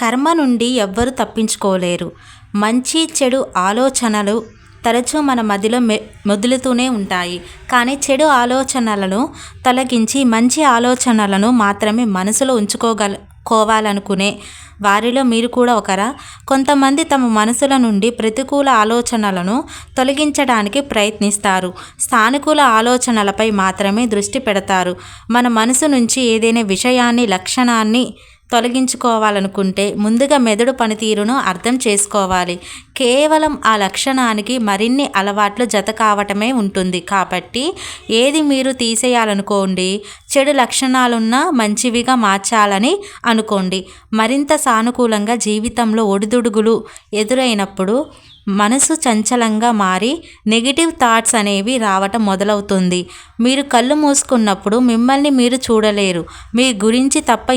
కర్మ నుండి ఎవ్వరూ తప్పించుకోలేరు. మంచి చెడు ఆలోచనలు తరచూ మన మదిలో మెదులుతూనే ఉంటాయి. కానీ చెడు ఆలోచనలను తొలగించి మంచి ఆలోచనలను మాత్రమే మనసులో ఉంచుకోవాలనుకునే వారిలో మీరు కూడా ఒకరా? కొంతమంది తమ మనసుల నుండి ప్రతికూల ఆలోచనలను తొలగించడానికి ప్రయత్నిస్తారు. సానుకూల ఆలోచనలపై మాత్రమే దృష్టి పెడతారు. మన మనసు నుంచి ఏదైనా విషయాన్ని, లక్షణాన్ని తొలగించుకోవాలనుకుంటే ముందుగా మెదడు పనితీరును అర్థం చేసుకోవాలి. కేవలం ఆ లక్షణానికి మరిన్ని అలవాట్లు జత కావటమే ఉంటుంది. కాబట్టి ఏది మీరు తీసేయాలనుకోండి, చెడు లక్షణాలున్నా మంచివిగా మార్చాలని అనుకోండి. మరింత సానుకూలంగా జీవితంలో ఒడిదుడుగులు ఎదురైనప్పుడు మనసు చంచలంగా మారి నెగిటివ్ థాట్స్ అనేవి రావటం మొదలవుతుంది. మీరు కళ్ళు మూసుకున్నప్పుడు మిమ్మల్ని మీరు చూడలేరు. మీ గురించి తప్ప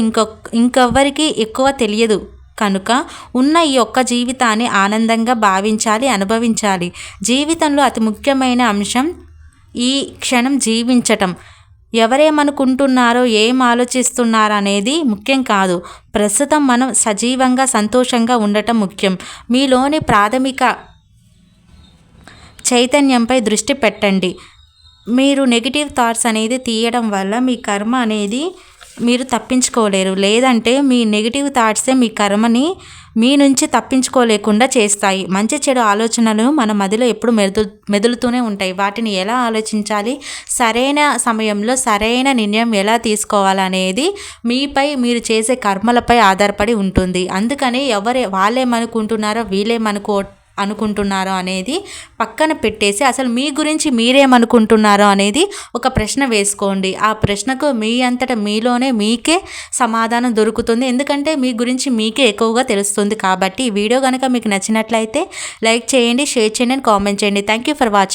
ఇంకెవ్వరికీ ఎక్కువ తెలియదు. కనుక ఉన్న ఈ ఒక్క జీవితాన్ని ఆనందంగా భావించాలి, అనుభవించాలి. జీవితంలో అతి ముఖ్యమైన అంశం ఈ క్షణం జీవించటం. ఎవరేమనుకుంటున్నారో, ఏం ఆలోచిస్తున్నారో అనేది ముఖ్యం కాదు. ప్రస్తుతం మనం సజీవంగా, సంతోషంగా ఉండటం ముఖ్యం. మీలోని ప్రాథమిక చైతన్యంపై దృష్టి పెట్టండి. మీరు నెగిటివ్ థాట్స్ అనేది తీయడం వల్ల మీ కర్మ అనేది మీరు తప్పించుకోలేరు. లేదంటే మీ నెగిటివ్ థాట్సే మీ కర్మని మీ నుంచి తప్పించుకోలేకుండా చేస్తాయి. మంచి చెడు ఆలోచనలు మన మదిలో ఎప్పుడు మెదులుతూనే ఉంటాయి. వాటిని ఎలా ఆలోచించాలి, సరైన సమయంలో సరైన నిర్ణయం ఎలా తీసుకోవాలనేది మీపై, మీరు చేసే కర్మలపై ఆధారపడి ఉంటుంది. అందుకని వాళ్ళేమనుకుంటున్నారో, అనుకుంటున్నారో అనేది పక్కన పెట్టేసి అసలు మీ గురించి మీరేమనుకుంటున్నారో అనేది ఒక ప్రశ్న వేసుకోండి. ఆ ప్రశ్నకు మీ అంతటా మీలోనే మీకే సమాధానం దొరుకుతుంది. ఎందుకంటే మీ గురించి మీకే ఎక్కువగా తెలుస్తుంది. కాబట్టి ఈ వీడియో కనుక మీకు నచ్చినట్లయితే లైక్ చేయండి, షేర్ చేయండి, కామెంట్ చేయండి. Thank you for watching.